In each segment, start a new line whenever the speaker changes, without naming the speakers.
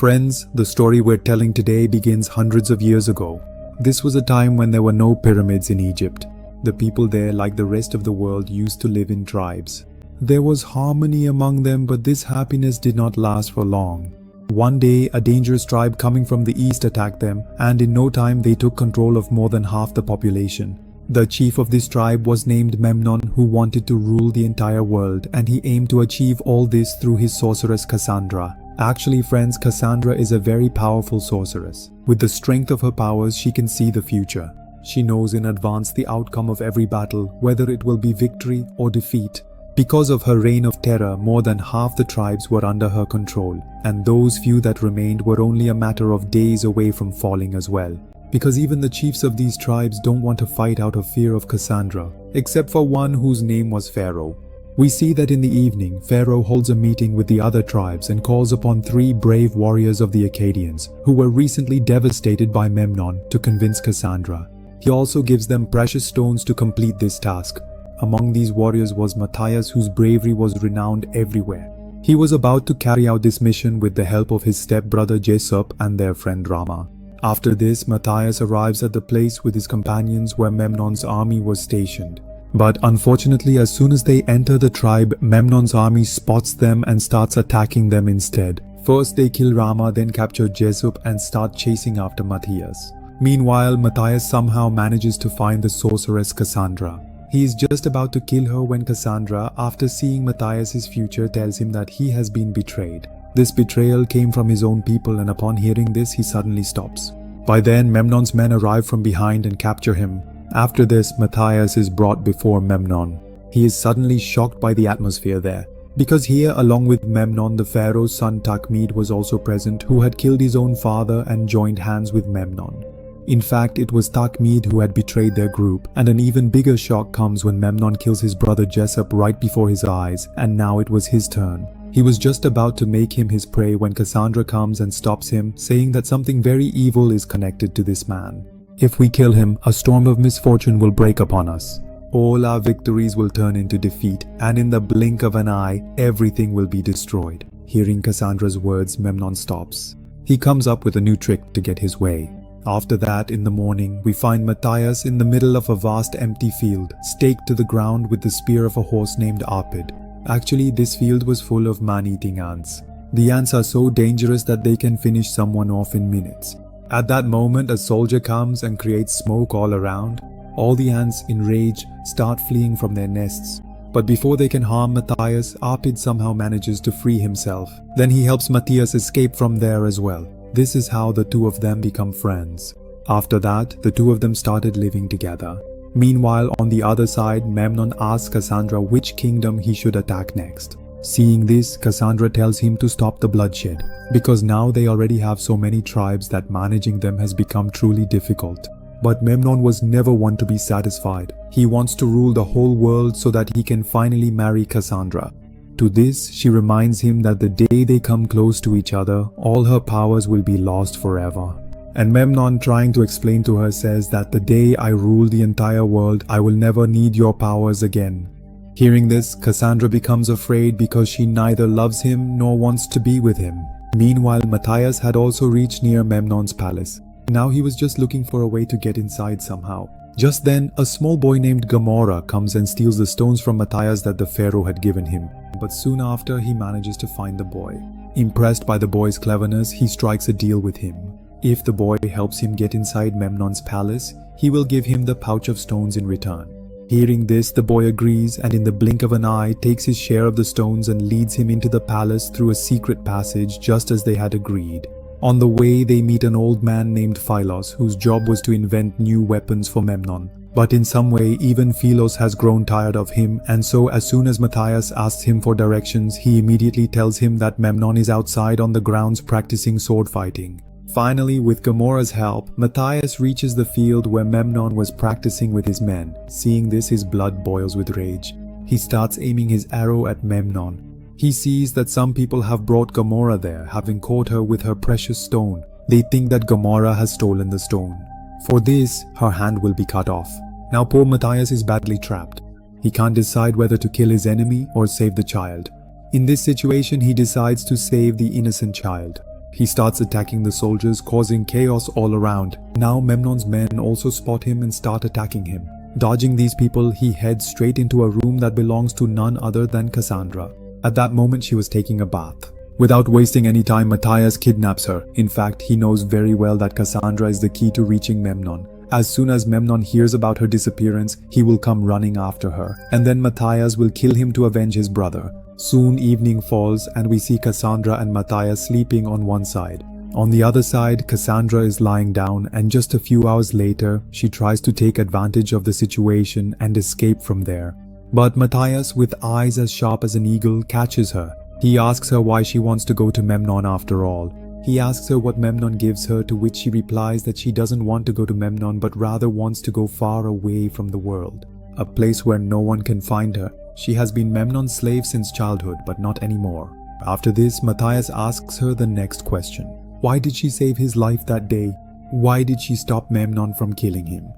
Friends, the story we're telling today begins hundreds of years ago. This was a time when there were no pyramids in Egypt. The people there, like the rest of the world, used to live in tribes. There was harmony among them, but this happiness did not last for long. One day, a dangerous tribe coming from the east attacked them, and in no time they took control of more than half the population. The chief of this tribe was named Memnon, who wanted to rule the entire world, and he aimed to achieve all this through his sorceress Cassandra. Actually, friends, Cassandra is a very powerful sorceress. With the strength of her powers, she can see the future. She knows in advance the outcome of every battle, whether it will be victory or defeat. Because of her reign of terror, more than half the tribes were under her control, and those few that remained were only a matter of days away from falling as well. Because even the chiefs of these tribes don't want to fight out of fear of Cassandra, except for one whose name was Pharaoh. We see that in the evening, Pharaoh holds a meeting with the other tribes and calls upon 3 brave warriors of the Akkadians, who were recently devastated by Memnon, to convince Cassandra. He also gives them precious stones to complete this task. Among these warriors was Matthias, whose bravery was renowned everywhere. He was about to carry out this mission with the help of his stepbrother Jessup and their friend Rama. After this, Matthias arrives at the place with his companions where Memnon's army was stationed. But unfortunately, as soon as they enter the tribe, Memnon's army spots them and starts attacking them instead. First they kill Rama, then capture Jessup and start chasing after Matthias. Meanwhile, Matthias somehow manages to find the sorceress Cassandra. He is just about to kill her when Cassandra, after seeing Matthias's future, tells him that he has been betrayed. This betrayal came from his own people, and upon hearing this, he suddenly stops. By then, Memnon's men arrive from behind and capture him. After this, Matthias is brought before Memnon. He is suddenly shocked by the atmosphere there, because here, along with Memnon, the pharaoh's son Takmid was also present, who had killed his own father and joined hands with Memnon. In fact, it was Takmid who had betrayed their group, and an even bigger shock comes when Memnon kills his brother Jessup right before his eyes, and now it was his turn. He was just about to make him his prey when Cassandra comes and stops him, saying that something very evil is connected to this man. If we kill him, a storm of misfortune will break upon us. All our victories will turn into defeat, and in the blink of an eye, everything will be destroyed. Hearing Cassandra's words, Memnon stops. He comes up with a new trick to get his way. After that, in the morning, we find Matthias in the middle of a vast empty field, staked to the ground with the spear of a horse named Arpid. Actually, this field was full of man-eating ants. The ants are so dangerous that they can finish someone off in minutes. At that moment, a soldier comes and creates smoke all around. All the ants, enraged, start fleeing from their nests. But before they can harm Matthias, Arpid somehow manages to free himself. Then he helps Matthias escape from there as well. This is how the two of them become friends. After that, the two of them started living together. Meanwhile, on the other side, Memnon asks Cassandra which kingdom he should attack next. Seeing this, Cassandra tells him to stop the bloodshed, because now they already have so many tribes that managing them has become truly difficult. But Memnon was never one to be satisfied. He wants to rule the whole world so that he can finally marry Cassandra. To this, she reminds him that the day they come close to each other, all her powers will be lost forever. And Memnon, trying to explain to her, says that the day I rule the entire world, I will never need your powers again. Hearing this, Cassandra becomes afraid because she neither loves him nor wants to be with him. Meanwhile, Matthias had also reached near Memnon's palace. Now he was just looking for a way to get inside somehow. Just then, a small boy named Gamora comes and steals the stones from Matthias that the pharaoh had given him. But soon after, he manages to find the boy. Impressed by the boy's cleverness, he strikes a deal with him. If the boy helps him get inside Memnon's palace, he will give him the pouch of stones in return. Hearing this, the boy agrees and in the blink of an eye takes his share of the stones and leads him into the palace through a secret passage just as they had agreed. On the way, they meet an old man named Philos, whose job was to invent new weapons for Memnon. But in some way, even Philos has grown tired of him, and so as soon as Matthias asks him for directions, he immediately tells him that Memnon is outside on the grounds practicing sword fighting. Finally, with Gamora's help, Matthias reaches the field where Memnon was practicing with his men. Seeing this, his blood boils with rage. He starts aiming his arrow at Memnon. He sees that some people have brought Gamora there, having caught her with her precious stone. They think that Gamora has stolen the stone. For this, her hand will be cut off. Now poor Matthias is badly trapped. He can't decide whether to kill his enemy or save the child. In this situation, he decides to save the innocent child. He starts attacking the soldiers, causing chaos all around. Now Memnon's men also spot him and start attacking him. Dodging these people, he heads straight into a room that belongs to none other than Cassandra. At that moment, she was taking a bath. Without wasting any time, Matthias kidnaps her. In fact, he knows very well that Cassandra is the key to reaching Memnon. As soon as Memnon hears about her disappearance, he will come running after her. And then Matthias will kill him to avenge his brother. Soon evening falls and we see Cassandra and Matthias sleeping on one side. On the other side, Cassandra is lying down, and just a few hours later, she tries to take advantage of the situation and escape from there. But Matthias, with eyes as sharp as an eagle, catches her. He asks her why she wants to go to Memnon after all. He asks her what Memnon gives her, to which she replies that she doesn't want to go to Memnon but rather wants to go far away from the world. A place where no one can find her. She has been Memnon's slave since childhood, but not anymore. After this, Matthias asks her the next question. Why did she save his life that day? Why did she stop Memnon from killing him?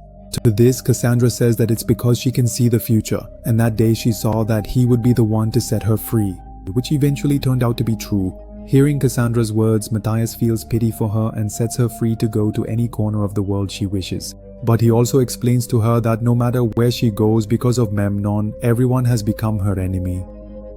To this, Cassandra says that it's because she can see the future, and that day she saw that he would be the one to set her free, which eventually turned out to be true. Hearing Cassandra's words, Matthias feels pity for her and sets her free to go to any corner of the world she wishes. But he also explains to her that no matter where she goes because of Memnon, everyone has become her enemy.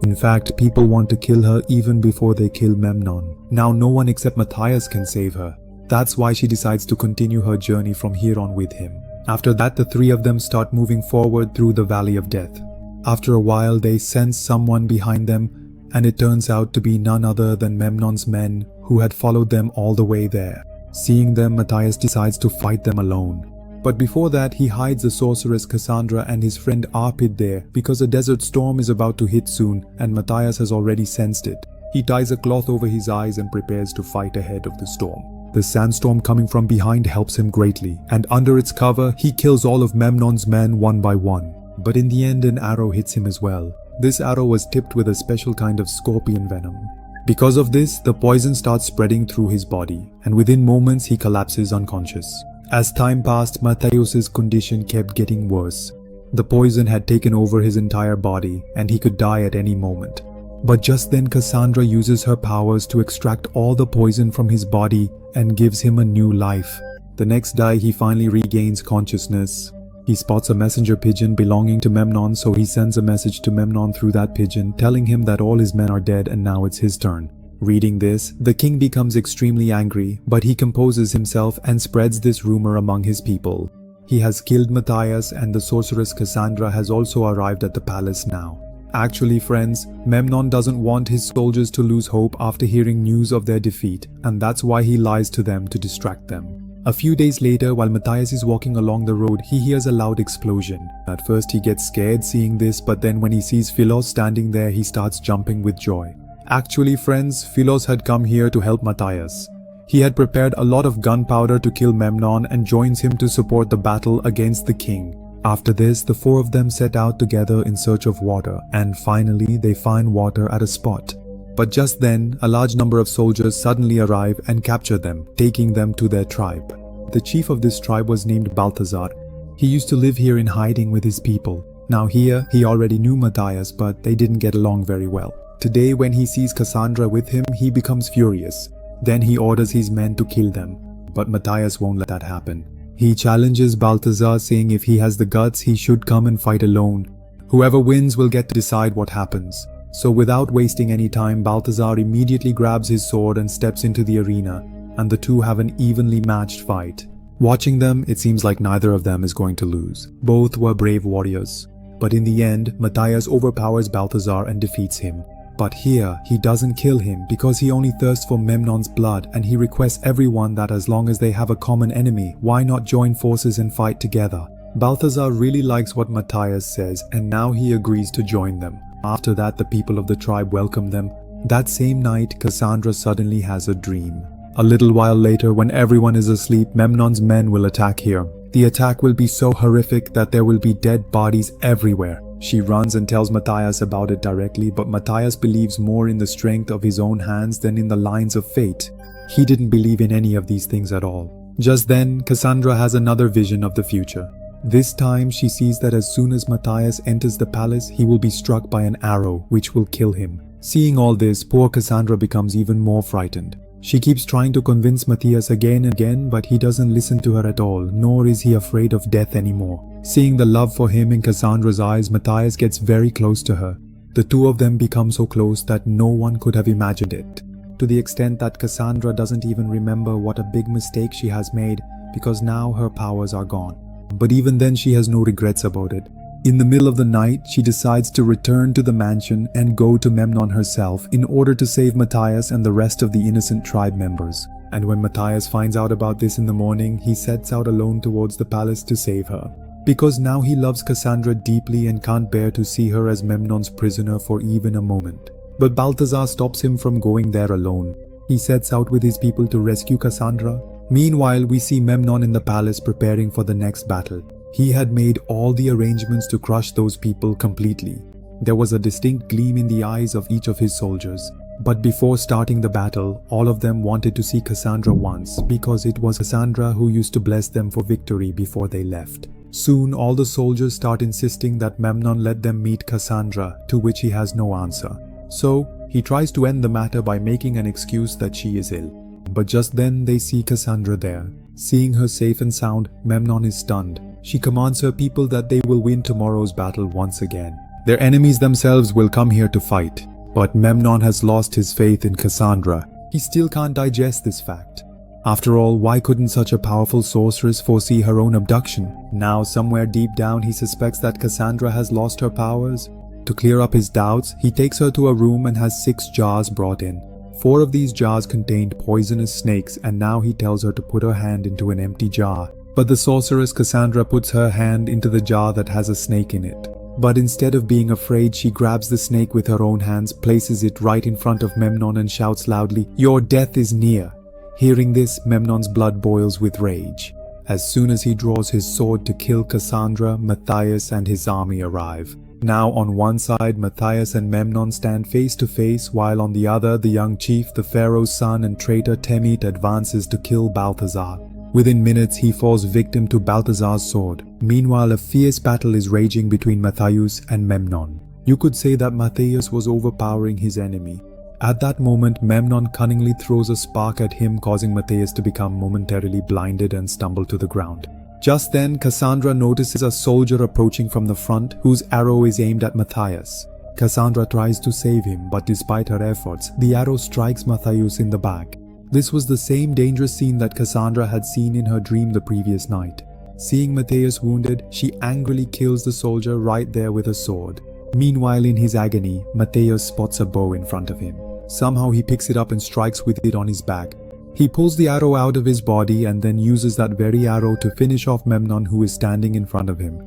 In fact, people want to kill her even before they kill Memnon. Now no one except Matthias can save her. That's why she decides to continue her journey from here on with him. After that, the three of them start moving forward through the Valley of Death. After a while, they sense someone behind them, and it turns out to be none other than Memnon's men who had followed them all the way there. Seeing them, Matthias decides to fight them alone. But before that, he hides the sorceress Cassandra and his friend Arpid there because a desert storm is about to hit soon, and Matthias has already sensed it. He ties a cloth over his eyes and prepares to fight ahead of the storm. The sandstorm coming from behind helps him greatly, and under its cover, he kills all of Memnon's men one by one. But in the end, an arrow hits him as well. This arrow was tipped with a special kind of scorpion venom. Because of this, the poison starts spreading through his body, and within moments he collapses unconscious. As time passed, Matthias's condition kept getting worse. The poison had taken over his entire body, and he could die at any moment. But just then Cassandra uses her powers to extract all the poison from his body and gives him a new life. The next day he finally regains consciousness. He spots a messenger pigeon belonging to Memnon, so he sends a message to Memnon through that pigeon, telling him that all his men are dead and now it's his turn. Reading this, the king becomes extremely angry, but he composes himself and spreads this rumor among his people. He has killed Matthias, and the sorceress Cassandra has also arrived at the palace now. Actually, friends, Memnon doesn't want his soldiers to lose hope after hearing news of their defeat, and that's why he lies to them to distract them. A few days later, while Matthias is walking along the road, he hears a loud explosion. At first he gets scared seeing this, but then when he sees Philos standing there, he starts jumping with joy. Actually, friends, Philos had come here to help Matthias. He had prepared a lot of gunpowder to kill Memnon and joins him to support the battle against the king. After this, the four of them set out together in search of water, and finally they find water at a spot. But just then, a large number of soldiers suddenly arrive and capture them, taking them to their tribe. The chief of this tribe was named Balthazar. He used to live here in hiding with his people. Now here, he already knew Matthias, but they didn't get along very well. Today, when he sees Cassandra with him, he becomes furious. Then he orders his men to kill them. But Matthias won't let that happen. He challenges Balthazar, saying if he has the guts, he should come and fight alone. Whoever wins will get to decide what happens. So without wasting any time, Balthazar immediately grabs his sword and steps into the arena, and the two have an evenly matched fight. Watching them, it seems like neither of them is going to lose. Both were brave warriors. But in the end, Matthias overpowers Balthazar and defeats him. But here, he doesn't kill him because he only thirsts for Memnon's blood, and he requests everyone that as long as they have a common enemy, why not join forces and fight together? Balthazar really likes what Matthias says, and now he agrees to join them. After that, the people of the tribe welcome them. That same night, Cassandra suddenly has a dream. A little while later, when everyone is asleep, Memnon's men will attack here. The attack will be so horrific that there will be dead bodies everywhere. She runs and tells Matthias about it directly, but Matthias believes more in the strength of his own hands than in the lines of fate. He didn't believe in any of these things at all. Just then, Cassandra has another vision of the future. This time, she sees that as soon as Matthias enters the palace, he will be struck by an arrow, which will kill him. Seeing all this, poor Cassandra becomes even more frightened. She keeps trying to convince Matthias again and again, but he doesn't listen to her at all, nor is he afraid of death anymore. Seeing the love for him in Cassandra's eyes, Matthias gets very close to her. The two of them become so close that no one could have imagined it. To the extent that Cassandra doesn't even remember what a big mistake she has made, because now her powers are gone. But even then she has no regrets about it. In the middle of the night, she decides to return to the mansion and go to Memnon herself in order to save Matthias and the rest of the innocent tribe members. And when Matthias finds out about this in the morning, he sets out alone towards the palace to save her. Because now he loves Cassandra deeply and can't bear to see her as Memnon's prisoner for even a moment. But Balthazar stops him from going there alone. He sets out with his people to rescue Cassandra. Meanwhile, we see Memnon in the palace preparing for the next battle. He had made all the arrangements to crush those people completely. There was a distinct gleam in the eyes of each of his soldiers. But before starting the battle, all of them wanted to see Cassandra once, because it was Cassandra who used to bless them for victory before they left. Soon all the soldiers start insisting that Memnon let them meet Cassandra, to which he has no answer. So, he tries to end the matter by making an excuse that she is ill. But just then they see Cassandra there. Seeing her safe and sound, Memnon is stunned. She commands her people that they will win tomorrow's battle once again. Their enemies themselves will come here to fight. But Memnon has lost his faith in Cassandra. He still can't digest this fact. After all, why couldn't such a powerful sorceress foresee her own abduction? Now, somewhere deep down, he suspects that Cassandra has lost her powers. To clear up his doubts, he takes her to a room and has 6 jars brought in. 4 of these jars contained poisonous snakes, and now he tells her to put her hand into an empty jar. But the sorceress Cassandra puts her hand into the jar that has a snake in it. But instead of being afraid, she grabs the snake with her own hands, places it right in front of Memnon and shouts loudly, "Your death is near." Hearing this, Memnon's blood boils with rage. As soon as he draws his sword to kill Cassandra, Matthias and his army arrive. Now on one side, Matthias and Memnon stand face to face, while on the other, the young chief, the pharaoh's son and traitor Temit advances to kill Balthazar. Within minutes, he falls victim to Balthazar's sword. Meanwhile, a fierce battle is raging between Matthias and Memnon. You could say that Matthias was overpowering his enemy. At that moment, Memnon cunningly throws a spark at him, causing Matthias to become momentarily blinded and stumble to the ground. Just then, Cassandra notices a soldier approaching from the front, whose arrow is aimed at Matthias. Cassandra tries to save him, but despite her efforts, the arrow strikes Matthias in the back. This was the same dangerous scene that Cassandra had seen in her dream the previous night. Seeing Matthias wounded, she angrily kills the soldier right there with a sword. Meanwhile, in his agony, Matthias spots a bow in front of him. Somehow he picks it up and strikes with it on his back. He pulls the arrow out of his body and then uses that very arrow to finish off Memnon, who is standing in front of him.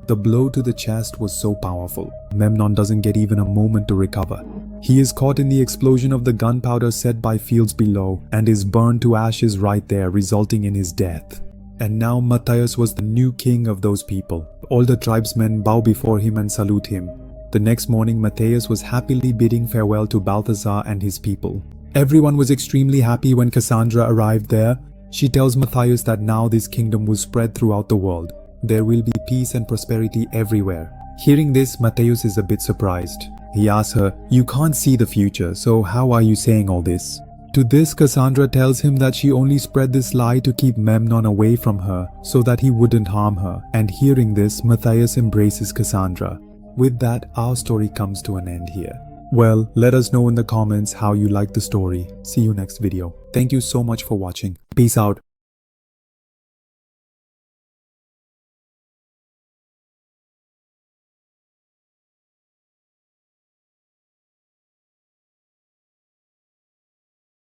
The blow to the chest was so powerful, Memnon doesn't get even a moment to recover. He is caught in the explosion of the gunpowder set by fields below and is burned to ashes right there, resulting in his death. And now Matthias was the new king of those people. All the tribesmen bow before him and salute him. The next morning, Matthias was happily bidding farewell to Balthazar and his people. Everyone was extremely happy when Cassandra arrived there. She tells Matthias that now this kingdom will spread throughout the world. There will be peace and prosperity everywhere. Hearing this, Matthias is a bit surprised. He asks her, "You can't see the future, so how are you saying all this?" To this, Cassandra tells him that she only spread this lie to keep Memnon away from her, so that he wouldn't harm her. And hearing this, Matthias embraces Cassandra. With that, our story comes to an end here. Well, let us know in the comments how you liked the story. See you next video. Thank you so much for watching. Peace out.